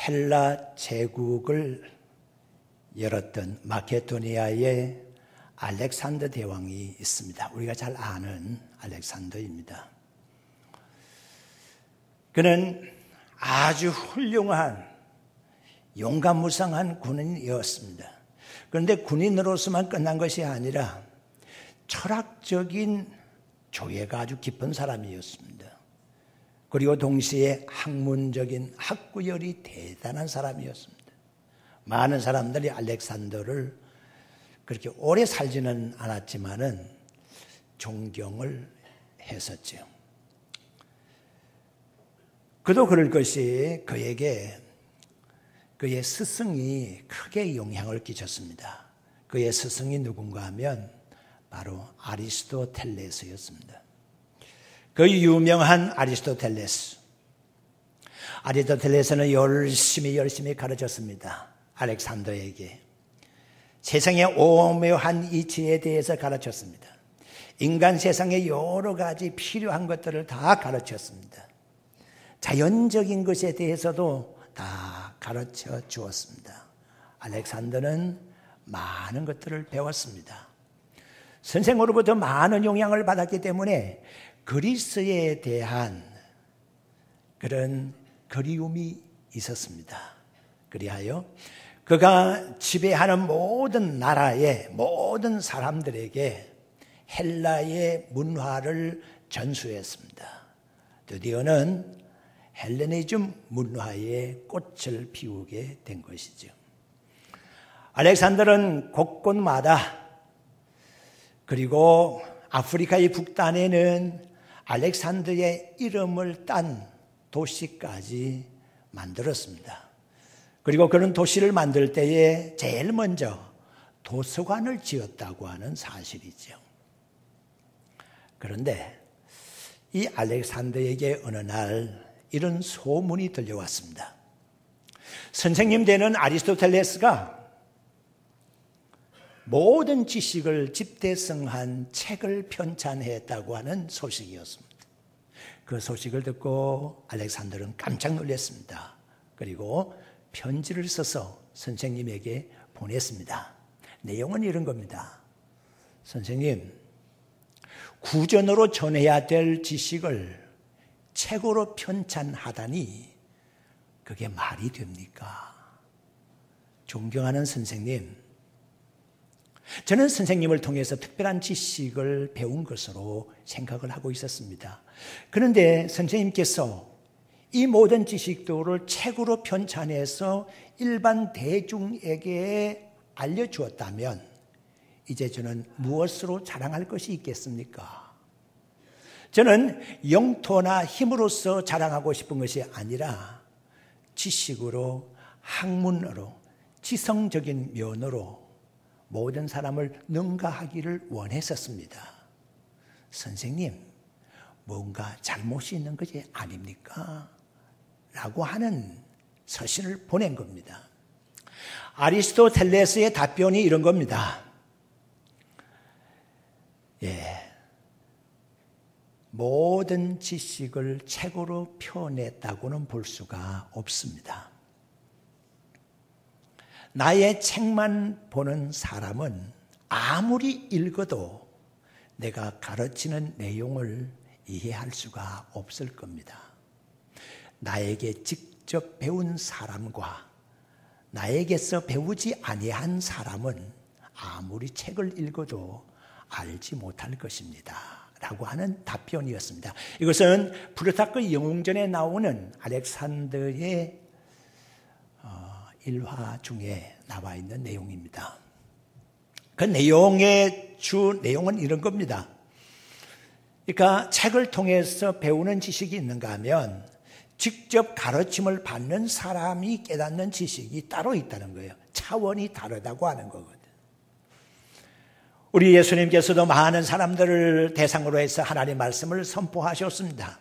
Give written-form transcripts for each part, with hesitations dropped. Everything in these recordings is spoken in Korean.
헬라 제국을 열었던 마케도니아의 알렉산더 대왕이 있습니다. 우리가 잘 아는 알렉산더입니다. 그는 아주 훌륭한 용감무쌍한 군인이었습니다. 그런데 군인으로서만 끝난 것이 아니라 철학적인 조예가 아주 깊은 사람이었습니다. 그리고 동시에 학문적인 학구열이 대단한 사람이었습니다. 많은 사람들이 알렉산더를 그렇게 오래 살지는 않았지만은 존경을 했었죠. 그도 그럴 것이 그에게 그의 스승이 크게 영향을 끼쳤습니다. 그의 스승이 누군가 하면 바로 아리스토텔레스였습니다. 그 유명한 아리스토텔레스. 아리스토텔레스는 열심히 가르쳤습니다. 알렉산더에게. 세상의 오묘한 이치에 대해서 가르쳤습니다. 인간 세상의 여러 가지 필요한 것들을 다 가르쳤습니다. 자연적인 것에 대해서도 다 가르쳐 주었습니다. 알렉산더는 많은 것들을 배웠습니다. 선생으로부터 많은 영향을 받았기 때문에 그리스에 대한 그런 그리움이 있었습니다. 그리하여 그가 지배하는 모든 나라의 모든 사람들에게 헬라의 문화를 전수했습니다. 드디어는 헬레니즘 문화의 꽃을 피우게 된 것이죠. 알렉산더는 곳곳마다 그리고 아프리카의 북단에는 알렉산더의 이름을 딴 도시까지 만들었습니다. 그리고 그런 도시를 만들 때에 제일 먼저 도서관을 지었다고 하는 사실이죠. 그런데 이 알렉산더에게 어느 날 이런 소문이 들려왔습니다. 선생님 되는 아리스토텔레스가 모든 지식을 집대성한 책을 편찬했다고 하는 소식이었습니다. 그 소식을 듣고 알렉산더는 깜짝 놀랐습니다. 그리고 편지를 써서 선생님에게 보냈습니다. 내용은 이런 겁니다. 선생님, 구전으로 전해야 될 지식을 책으로 편찬하다니 그게 말이 됩니까? 존경하는 선생님, 저는 선생님을 통해서 특별한 지식을 배운 것으로 생각을 하고 있었습니다. 그런데 선생님께서 이 모든 지식들을 책으로 편찬해서 일반 대중에게 알려주었다면 이제 저는 무엇으로 자랑할 것이 있겠습니까? 저는 영토나 힘으로서 자랑하고 싶은 것이 아니라 지식으로, 학문으로, 지성적인 면으로 모든 사람을 능가하기를 원했었습니다. 선생님, 뭔가 잘못이 있는 것이 아닙니까? 라고 하는 서신을 보낸 겁니다. 아리스토텔레스의 답변이 이런 겁니다. 모든 지식을 책으로 표현했다고는 볼 수가 없습니다. 나의 책만 보는 사람은 아무리 읽어도 내가 가르치는 내용을 이해할 수가 없을 겁니다. 나에게 직접 배운 사람과 나에게서 배우지 아니한 사람은 아무리 책을 읽어도 알지 못할 것입니다. 라고 하는 답변이었습니다. 이것은 플루타크 영웅전에 나오는 알렉산더의 일화 중에 나와 있는 내용입니다. 그 내용의 주 내용은 이런 겁니다. 그러니까 책을 통해서 배우는 지식이 있는가 하면 직접 가르침을 받는 사람이 깨닫는 지식이 따로 있다는 거예요. 차원이 다르다고 하는 거거든요. 우리 예수님께서도 많은 사람들을 대상으로 해서 하나님의 말씀을 선포하셨습니다.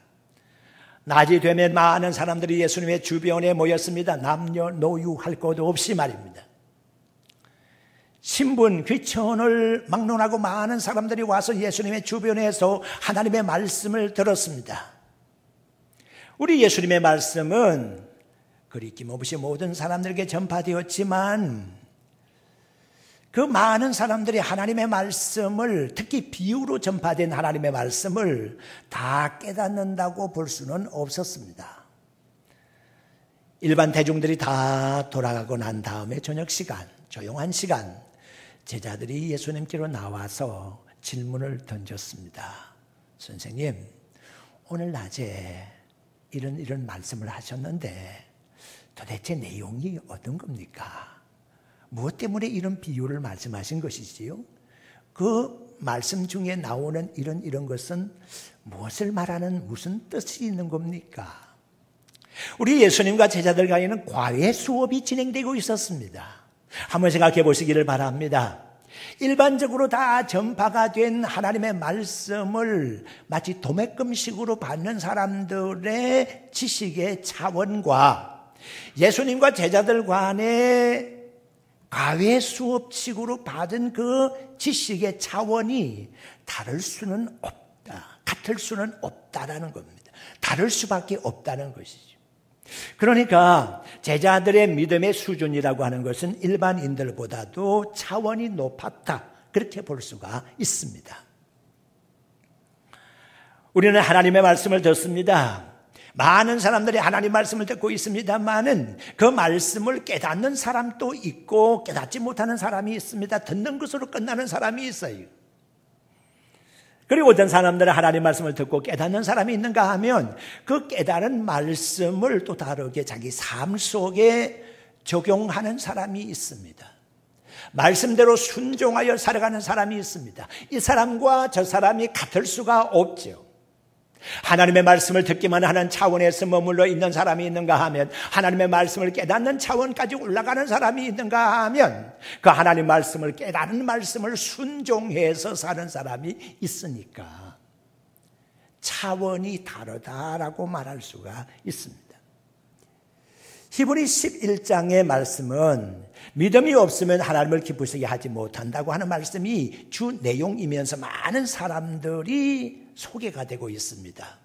낮이 되면 많은 사람들이 예수님의 주변에 모였습니다. 남녀노유할 것 없이 말입니다. 신분, 귀천을 막론하고 많은 사람들이 와서 예수님의 주변에서 하나님의 말씀을 들었습니다. 우리 예수님의 말씀은 글이 김없이 모든 사람들에게 전파되었지만 그 많은 사람들이 하나님의 말씀을, 특히 비유로 전파된 하나님의 말씀을 다 깨닫는다고 볼 수는 없었습니다. 일반 대중들이 다 돌아가고 난 다음에 저녁 시간, 조용한 시간, 제자들이 예수님께로 나와서 질문을 던졌습니다. 선생님, 오늘 낮에 이런 말씀을 하셨는데 도대체 내용이 어떤 겁니까? 무엇 때문에 이런 비유를 말씀하신 것이지요? 그 말씀 중에 나오는 이런 것은 무엇을 말하는, 무슨 뜻이 있는 겁니까? 우리 예수님과 제자들 간에는 과외 수업이 진행되고 있었습니다. 한번 생각해 보시기를 바랍니다. 일반적으로 다 전파가 된 하나님의 말씀을 마치 도매금식으로 받는 사람들의 지식의 차원과 예수님과 제자들 간의 과외 수업식으로 받은 그 지식의 차원이 다를 수는 없다. 같을 수는 없다라는 겁니다. 다를 수밖에 없다는 것이죠. 그러니까 제자들의 믿음의 수준이라고 하는 것은 일반인들보다도 차원이 높았다. 그렇게 볼 수가 있습니다. 우리는 하나님의 말씀을 듣습니다. 많은 사람들이 하나님 말씀을 듣고 있습니다만은 그 말씀을 깨닫는 사람도 있고 깨닫지 못하는 사람이 있습니다. 듣는 것으로 끝나는 사람이 있어요. 그리고 어떤 사람들은 하나님 말씀을 듣고 깨닫는 사람이 있는가 하면 그 깨달은 말씀을 또 다르게 자기 삶 속에 적용하는 사람이 있습니다. 말씀대로 순종하여 살아가는 사람이 있습니다. 이 사람과 저 사람이 같을 수가 없죠. 하나님의 말씀을 듣기만 하는 차원에서 머물러 있는 사람이 있는가 하면, 하나님의 말씀을 깨닫는 차원까지 올라가는 사람이 있는가 하면, 그 하나님 말씀을 깨닫는 말씀을 순종해서 사는 사람이 있으니까 차원이 다르다라고 말할 수가 있습니다. 히브리 11장의 말씀은 믿음이 없으면 하나님을 기쁘시게 하지 못한다고 하는 말씀이 주 내용이면서 많은 사람들이 소개가 되고 있습니다.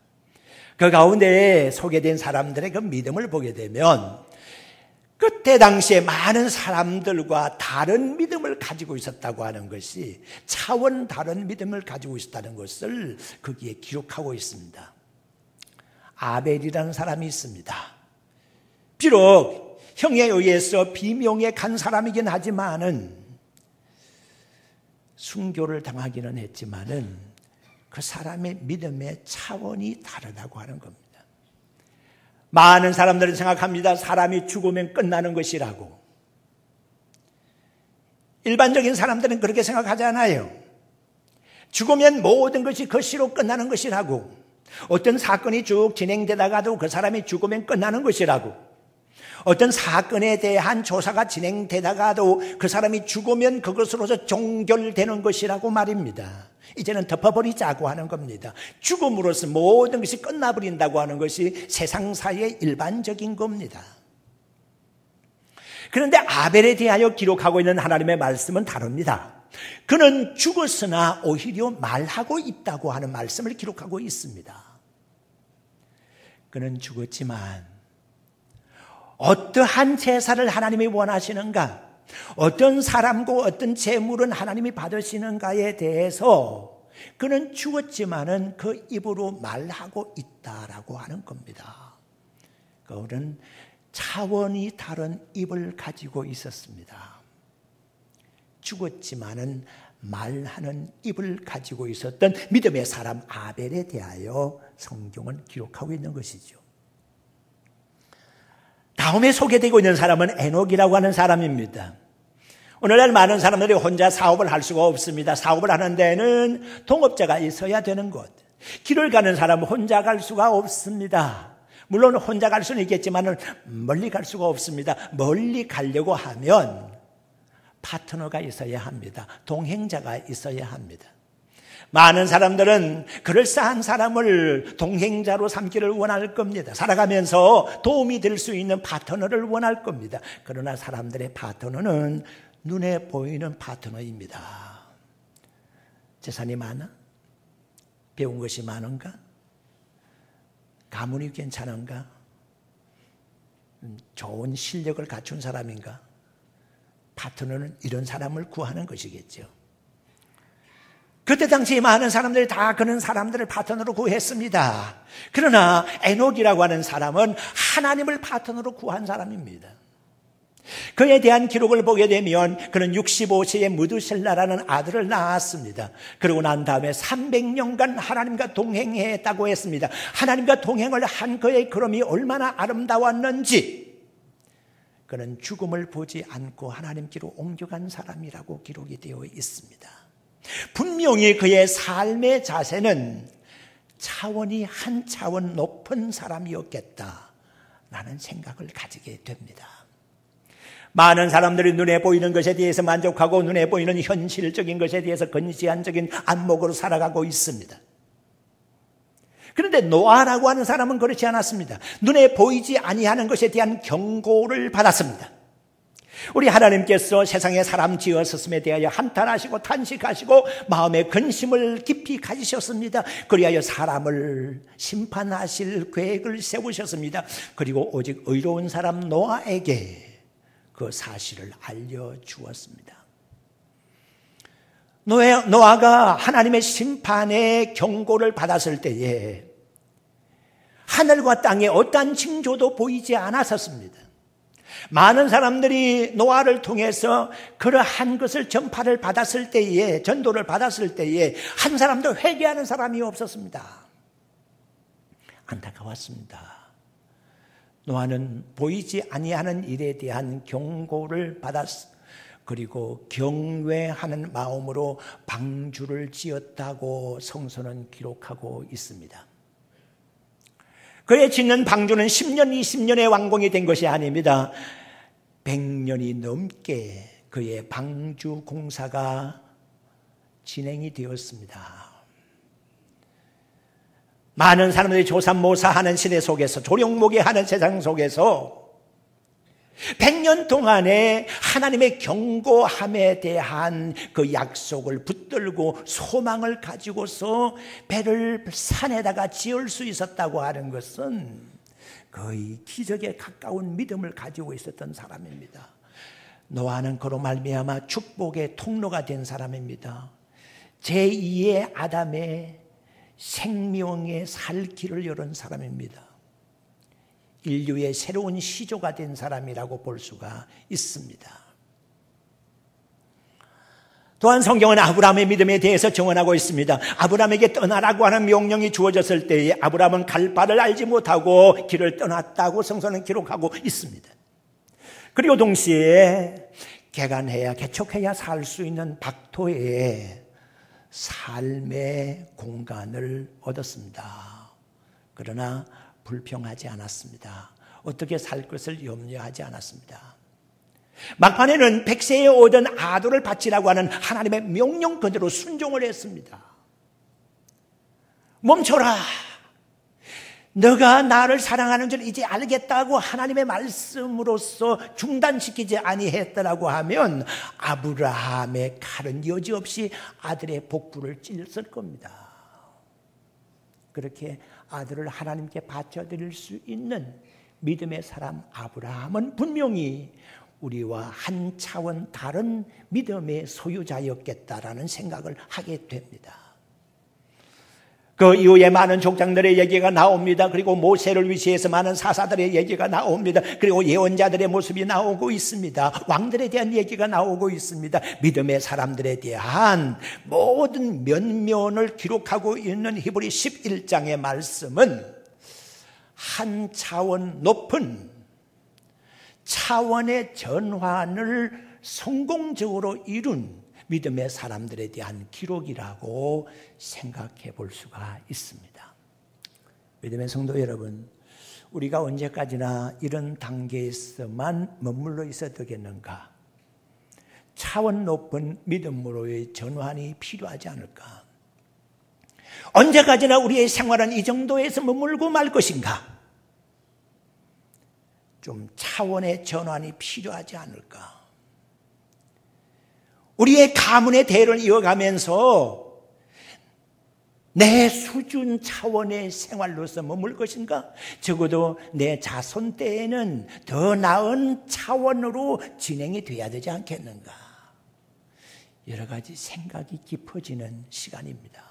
그 가운데 소개된 사람들의 그 믿음을 보게 되면 그때 당시에 많은 사람들과 다른 믿음을 가지고 있었다고 하는 것이, 차원 다른 믿음을 가지고 있었다는 것을 거기에 기록하고 있습니다. 아벨이라는 사람이 있습니다. 비록 형에 의해서 비명에 간 사람이긴 하지만은 순교를 당하기는 했지만은 그 사람의 믿음의 차원이 다르다고 하는 겁니다. 많은 사람들은 생각합니다. 사람이 죽으면 끝나는 것이라고. 일반적인 사람들은 그렇게 생각하잖아요. 죽으면 모든 것이 것이로 끝나는 것이라고. 어떤 사건이 쭉 진행되다가도 그 사람이 죽으면 끝나는 것이라고. 어떤 사건에 대한 조사가 진행되다가도 그 사람이 죽으면 그것으로서 종결되는 것이라고 말입니다. 이제는 덮어버리자고 하는 겁니다. 죽음으로써 모든 것이 끝나버린다고 하는 것이 세상사의 일반적인 겁니다. 그런데 아벨에 대하여 기록하고 있는 하나님의 말씀은 다릅니다. 그는 죽었으나 오히려 말하고 있다고 하는 말씀을 기록하고 있습니다. 그는 죽었지만 어떠한 제사를 하나님이 원하시는가, 어떤 사람과 어떤 재물은 하나님이 받으시는가에 대해서 그는 죽었지만은 그 입으로 말하고 있다라고 하는 겁니다. 그는 차원이 다른 입을 가지고 있었습니다. 죽었지만은 말하는 입을 가지고 있었던 믿음의 사람 아벨에 대하여 성경은 기록하고 있는 것이죠. 다음에 소개되고 있는 사람은 에녹이라고 하는 사람입니다. 오늘날 많은 사람들이 혼자 사업을 할 수가 없습니다. 사업을 하는 데는 동업자가 있어야 되는 것. 길을 가는 사람은 혼자 갈 수가 없습니다. 물론 혼자 갈 수는 있겠지만 멀리 갈 수가 없습니다. 멀리 가려고 하면 파트너가 있어야 합니다. 동행자가 있어야 합니다. 많은 사람들은 그럴싸한 사람을 동행자로 삼기를 원할 겁니다. 살아가면서 도움이 될 수 있는 파트너를 원할 겁니다. 그러나 사람들의 파트너는 눈에 보이는 파트너입니다. 재산이 많아? 배운 것이 많은가? 가문이 괜찮은가? 좋은 실력을 갖춘 사람인가? 파트너는 이런 사람을 구하는 것이겠죠. 그때 당시 많은 사람들이 다 그런 사람들을 파트너로 구했습니다. 그러나 에녹이라고 하는 사람은 하나님을 파트너로 구한 사람입니다. 그에 대한 기록을 보게 되면 그는 65세에 무드셀라라는 아들을 낳았습니다. 그러고 난 다음에 300년간 하나님과 동행했다고 했습니다. 하나님과 동행을 한 그의 걸음이 얼마나 아름다웠는지, 그는 죽음을 보지 않고 하나님께로 옮겨간 사람이라고 기록이 되어 있습니다. 분명히 그의 삶의 자세는 차원이 한 차원 높은 사람이었겠다라는 생각을 가지게 됩니다. 많은 사람들이 눈에 보이는 것에 대해서 만족하고 눈에 보이는 현실적인 것에 대해서 근시안적인 안목으로 살아가고 있습니다. 그런데 노아라고 하는 사람은 그렇지 않았습니다. 눈에 보이지 아니하는 것에 대한 경고를 받았습니다. 우리 하나님께서 세상에 사람 지으셨음에 대하여 한탄하시고 탄식하시고 마음에 근심을 깊이 가지셨습니다. 그리하여 사람을 심판하실 계획을 세우셨습니다. 그리고 오직 의로운 사람 노아에게 그 사실을 알려주었습니다. 노아가 하나님의 심판의 경고를 받았을 때에 하늘과 땅에 어떠한 징조도 보이지 않았었습니다. 많은 사람들이 노아를 통해서 그러한 것을 전파를 받았을 때에, 전도를 받았을 때에 한 사람도 회개하는 사람이 없었습니다. 안타까웠습니다. 노아는 보이지 아니하는 일에 대한 경고를 받았습니다. 그리고 경외하는 마음으로 방주를 지었다고 성서는 기록하고 있습니다. 그의 짓는 방주는 10년, 20년의 완공이 된 것이 아닙니다. 100년이 넘게 그의 방주 공사가 진행이 되었습니다. 많은 사람들이 조삼모사하는 시대 속에서, 조령모계하는 세상 속에서 100년 동안에 하나님의 경고함에 대한 그 약속을 붙들고 소망을 가지고서 배를 산에다가 지을 수 있었다고 하는 것은 거의 기적에 가까운 믿음을 가지고 있었던 사람입니다. 노아는 그로 말미암아 축복의 통로가 된 사람입니다. 제2의 아담의 생명의 살 길을 열은 사람입니다. 인류의 새로운 시조가 된 사람이라고 볼 수가 있습니다. 또한 성경은 아브라함의 믿음에 대해서 증언하고 있습니다. 아브라함에게 떠나라고 하는 명령이 주어졌을 때에 아브라함은 갈 바를 알지 못하고 길을 떠났다고 성서는 기록하고 있습니다. 그리고 동시에 개간해야, 개척해야 살 수 있는 박토에 삶의 공간을 얻었습니다. 그러나 불평하지 않았습니다. 어떻게 살 것을 염려하지 않았습니다. 막판에는 100세에 오던 아들을 바치라고 하는 하나님의 명령 그대로 순종을 했습니다. 멈춰라. 너가 나를 사랑하는 줄 이제 알겠다고 하나님의 말씀으로서 중단시키지 아니했더라고 하면 아브라함의 칼은 여지없이 아들의 복부를 찔렀을 겁니다. 그렇게 아들을 하나님께 바쳐드릴 수 있는 믿음의 사람 아브라함은 분명히 우리와 한 차원 다른 믿음의 소유자였겠다라는 생각을 하게 됩니다. 그 이후에 많은 족장들의 얘기가 나옵니다. 그리고 모세를 위시해서 많은 사사들의 얘기가 나옵니다. 그리고 예언자들의 모습이 나오고 있습니다. 왕들에 대한 얘기가 나오고 있습니다. 믿음의 사람들에 대한 모든 면면을 기록하고 있는 히브리 11장의 말씀은 한 차원 높은 차원의 전환을 성공적으로 이룬 믿음의 사람들에 대한 기록이라고 생각해 볼 수가 있습니다. 믿음의 성도 여러분, 우리가 언제까지나 이런 단계에서만 머물러 있어야 되겠는가? 차원 높은 믿음으로의 전환이 필요하지 않을까? 언제까지나 우리의 생활은 이 정도에서 머물고 말 것인가? 좀 차원의 전환이 필요하지 않을까? 우리의 가문의 대를 이어가면서 내 수준 차원의 생활로서 머물 것인가? 적어도 내 자손 때에는 더 나은 차원으로 진행이 돼야 되지 않겠는가? 여러 가지 생각이 깊어지는 시간입니다.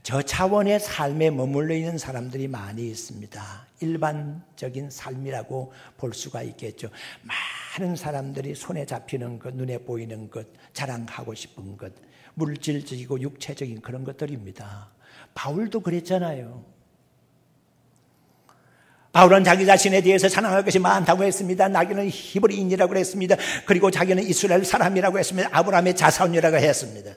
저 차원의 삶에 머물러 있는 사람들이 많이 있습니다. 일반적인 삶이라고 볼 수가 있겠죠. 많은 사람들이 손에 잡히는 것, 눈에 보이는 것, 자랑하고 싶은 것, 물질적이고 육체적인 그런 것들입니다. 바울도 그랬잖아요. 바울은 자기 자신에 대해서 자랑할 것이 많다고 했습니다. 나기는 히브리인이라고 했습니다. 그리고 자기는 이스라엘 사람이라고 했습니다. 아브라함의 자손이라고 했습니다.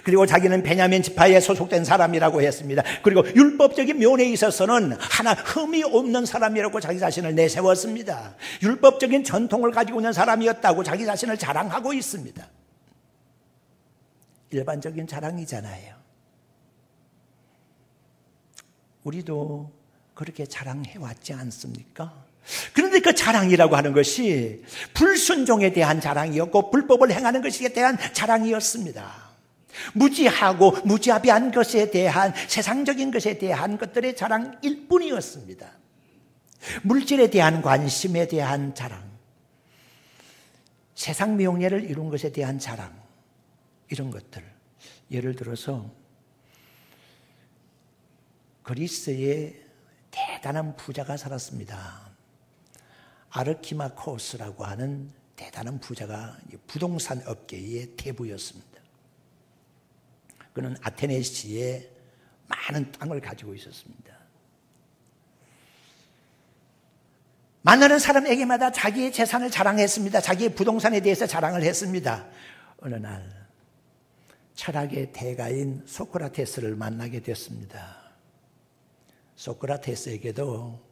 그리고 자기는 베냐민 지파에 소속된 사람이라고 했습니다. 그리고 율법적인 면에 있어서는 하나 흠이 없는 사람이라고 자기 자신을 내세웠습니다. 율법적인 전통을 가지고 있는 사람이었다고 자기 자신을 자랑하고 있습니다. 일반적인 자랑이잖아요. 우리도 그렇게 자랑해왔지 않습니까? 그런데 그 자랑이라고 하는 것이 불순종에 대한 자랑이었고 불법을 행하는 것에 대한 자랑이었습니다. 무지하고 무자비한 것에 대한 세상적인 것에 대한 것들의 자랑일 뿐이었습니다. 물질에 대한 관심에 대한 자랑, 세상 명예를 이룬 것에 대한 자랑, 이런 것들. 예를 들어서 그리스에 대단한 부자가 살았습니다. 아르키마코스라고 하는 대단한 부자가 부동산 업계의 대부였습니다. 그는 아테네시에 많은 땅을 가지고 있었습니다. 만나는 사람에게마다 자기의 재산을 자랑했습니다. 자기의 부동산에 대해서 자랑을 했습니다. 어느 날 철학의 대가인 소크라테스를 만나게 됐습니다. 소크라테스에게도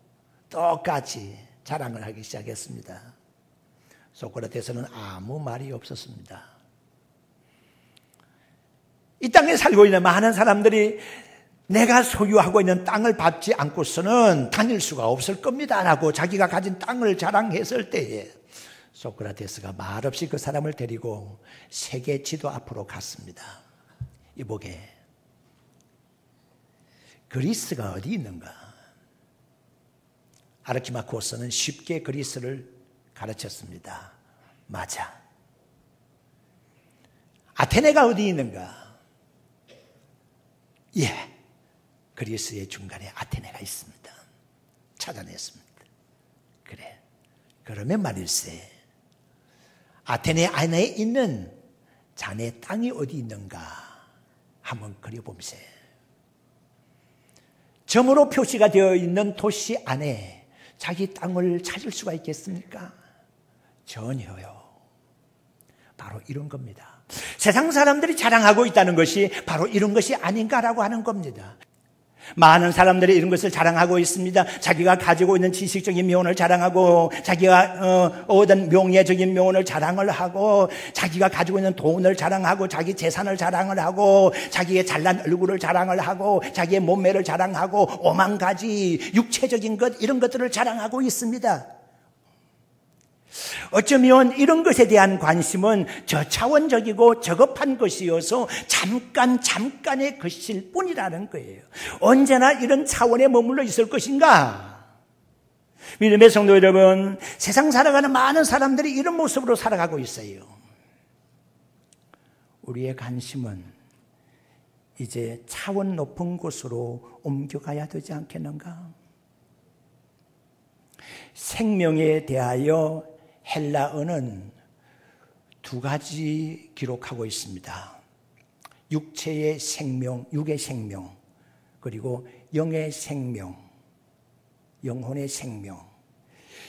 똑같이 자랑을 하기 시작했습니다. 소크라테스는 아무 말이 없었습니다. 이 땅에 살고 있는 많은 사람들이 내가 소유하고 있는 땅을 밟지 않고서는 다닐 수가 없을 겁니다 라고 자기가 가진 땅을 자랑했을 때에 소크라테스가 말없이 그 사람을 데리고 세계 지도 앞으로 갔습니다. 이보게, 그리스가 어디 있는가? 아르키마코스는 쉽게 그리스를 가르쳤습니다. 맞아. 아테네가 어디 있는가? 예, 그리스의 중간에 아테네가 있습니다. 찾아냈습니다. 그래, 그러면 말일세, 아테네 안에 있는 자네 땅이 어디 있는가 한번 그려봄세. 점으로 표시가 되어 있는 도시 안에 자기 땅을 찾을 수가 있겠습니까? 전혀요. 바로 이런 겁니다. 세상 사람들이 자랑하고 있다는 것이 바로 이런 것이 아닌가라고 하는 겁니다. 많은 사람들이 이런 것을 자랑하고 있습니다. 자기가 가지고 있는 지식적인 명언을 자랑하고, 자기가 얻은 명예적인 명언을 자랑을 하고, 자기가 가지고 있는 돈을 자랑하고, 자기 재산을 자랑을 하고, 자기의 잘난 얼굴을 자랑을 하고, 자기의 몸매를 자랑하고, 오만 가지 육체적인 것, 이런 것들을 자랑하고 있습니다. 어쩌면 이런 것에 대한 관심은 저차원적이고 저급한 것이어서 잠깐의 것일 뿐이라는 거예요. 언제나 이런 차원에 머물러 있을 것인가? 믿음의 성도 여러분, 세상 살아가는 많은 사람들이 이런 모습으로 살아가고 있어요. 우리의 관심은 이제 차원 높은 곳으로 옮겨가야 되지 않겠는가? 생명에 대하여 헬라어는 두 가지 기록하고 있습니다. 육체의 생명, 육의 생명, 그리고 영의 생명, 영혼의 생명.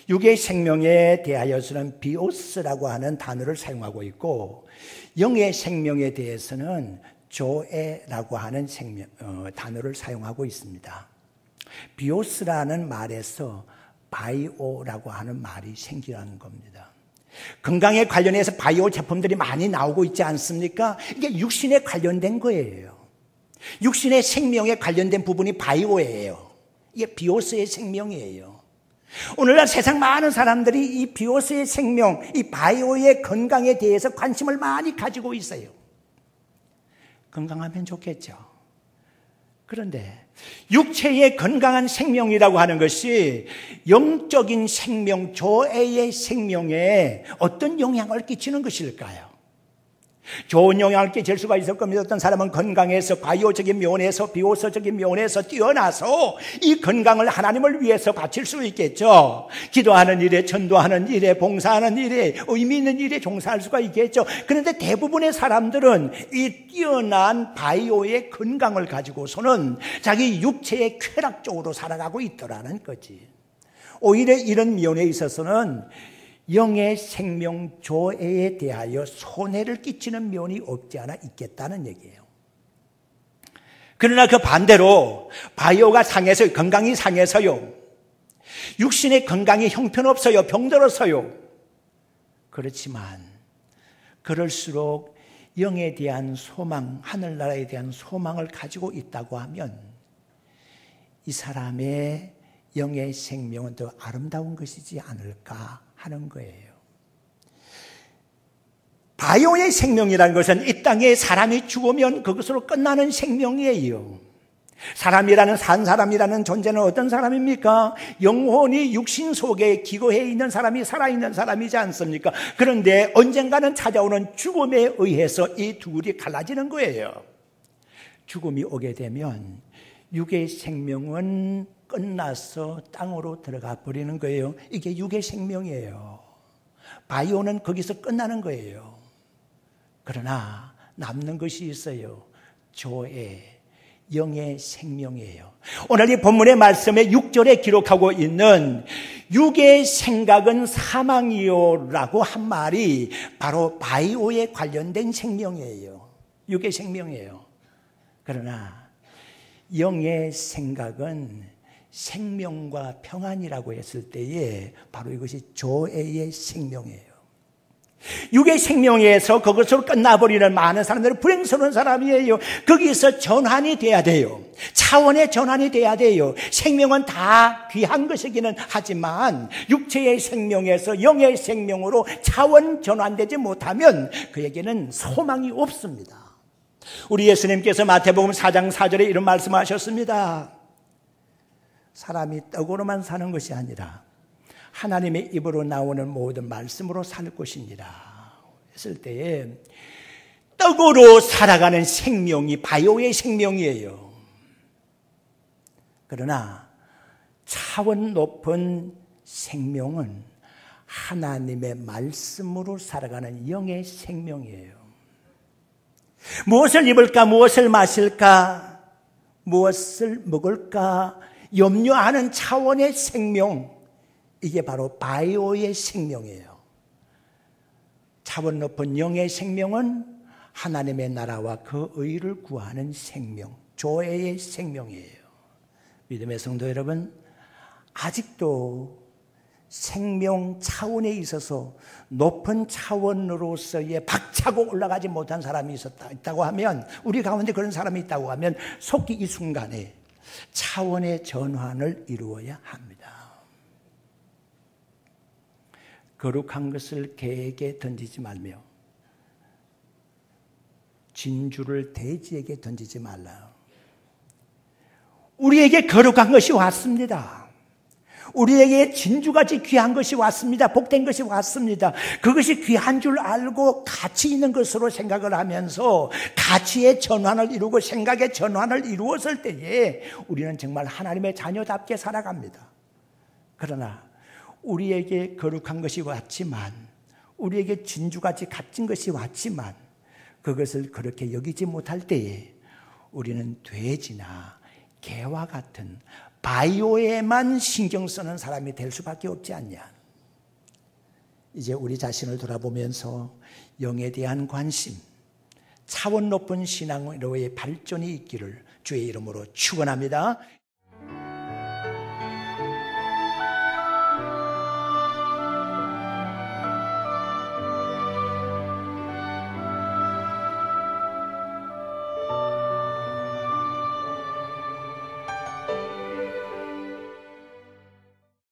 육의 생명에 대하여서는 비오스라고 하는 단어를 사용하고 있고, 영의 생명에 대해서는 조에라고 하는 단어를 사용하고 있습니다. 비오스라는 말에서 바이오라고 하는 말이 생기라는 겁니다. 건강에 관련해서 바이오 제품들이 많이 나오고 있지 않습니까? 이게 육신에 관련된 거예요. 육신의 생명에 관련된 부분이 바이오예요. 이게 비오스의 생명이에요. 오늘날 세상 많은 사람들이 이 비오스의 생명, 이 바이오의 건강에 대해서 관심을 많이 가지고 있어요. 건강하면 좋겠죠. 그런데 육체의 건강한 생명이라고 하는 것이 영적인 생명, 조애의 생명에 어떤 영향을 끼치는 것일까요? 좋은 영향을 끼칠 수가 있을 겁니다. 어떤 사람은 건강에서, 바이오적인 면에서, 비오서적인 면에서 뛰어나서 이 건강을 하나님을 위해서 바칠 수 있겠죠. 기도하는 일에, 전도하는 일에, 봉사하는 일에, 의미 있는 일에 종사할 수가 있겠죠. 그런데 대부분의 사람들은 이 뛰어난 바이오의 건강을 가지고서는 자기 육체의 쾌락적으로 살아가고 있더라는 거지. 오히려 이런 면에 있어서는 영의 생명 조애에 대하여 손해를 끼치는 면이 없지 않아 있겠다는 얘기예요. 그러나 그 반대로 바이오가 상해서, 건강이 상해서요, 육신의 건강이 형편없어요, 병들어서요. 그렇지만 그럴수록 영에 대한 소망, 하늘나라에 대한 소망을 가지고 있다고 하면 이 사람의 영의 생명은 더 아름다운 것이지 않을까 하는 거예요. 바이오의 생명이라는 것은 이 땅에 사람이 죽으면 그것으로 끝나는 생명이에요. 사람이라는, 산 사람이라는 존재는 어떤 사람입니까? 영혼이 육신 속에 기거해 있는 사람이 살아있는 사람이지 않습니까? 그런데 언젠가는 찾아오는 죽음에 의해서 이 둘이 갈라지는 거예요. 죽음이 오게 되면 육의 생명은 끝나서 땅으로 들어가 버리는 거예요. 이게 육의 생명이에요. 바이오는 거기서 끝나는 거예요. 그러나 남는 것이 있어요. 조애, 영의 생명이에요. 오늘 이 본문의 말씀에 6절에 기록하고 있는 육의 생각은 사망이요 라고 한 말이 바로 바이오에 관련된 생명이에요. 육의 생명이에요. 그러나 영의 생각은 생명과 평안이라고 했을 때에 바로 이것이 조애의 생명이에요. 육의 생명에서 그것으로 끝나버리는 많은 사람들은 불행스러운 사람이에요. 거기서 전환이 돼야 돼요. 차원의 전환이 돼야 돼요. 생명은 다 귀한 것이기는 하지만 육체의 생명에서 영의 생명으로 차원 전환되지 못하면 그에게는 소망이 없습니다. 우리 예수님께서 마태복음 4장 4절에 이런 말씀하셨습니다. 사람이 떡으로만 사는 것이 아니라 하나님의 입으로 나오는 모든 말씀으로 살 것이니라 했을 때에 떡으로 살아가는 생명이 바이오의 생명이에요. 그러나 차원 높은 생명은 하나님의 말씀으로 살아가는 영의 생명이에요. 무엇을 입을까, 무엇을 마실까, 무엇을 먹을까 염려하는 차원의 생명, 이게 바로 바이오의 생명이에요. 차원 높은 영의 생명은 하나님의 나라와 그 의를 구하는 생명, 조애의 생명이에요. 믿음의 성도 여러분, 아직도 생명 차원에 있어서 높은 차원으로서의 박차고 올라가지 못한 사람이 있다고 하면, 우리 가운데 그런 사람이 있다고 하면 속히 이 순간에 차원의 전환을 이루어야 합니다. 거룩한 것을 개에게 던지지 말며 진주를 돼지에게 던지지 말라. 우리에게 거룩한 것이 왔습니다. 우리에게 진주같이 귀한 것이 왔습니다. 복된 것이 왔습니다. 그것이 귀한 줄 알고 가치 있는 것으로 생각을 하면서 가치의 전환을 이루고 생각의 전환을 이루었을 때에 우리는 정말 하나님의 자녀답게 살아갑니다. 그러나 우리에게 거룩한 것이 왔지만, 우리에게 진주같이 값진 것이 왔지만 그것을 그렇게 여기지 못할 때에 우리는 돼지나 개와 같은 바이오에만 신경 쓰는 사람이 될 수밖에 없지 않냐. 이제 우리 자신을 돌아보면서 영에 대한 관심, 차원 높은 신앙으로의 발전이 있기를 주의 이름으로 축원합니다.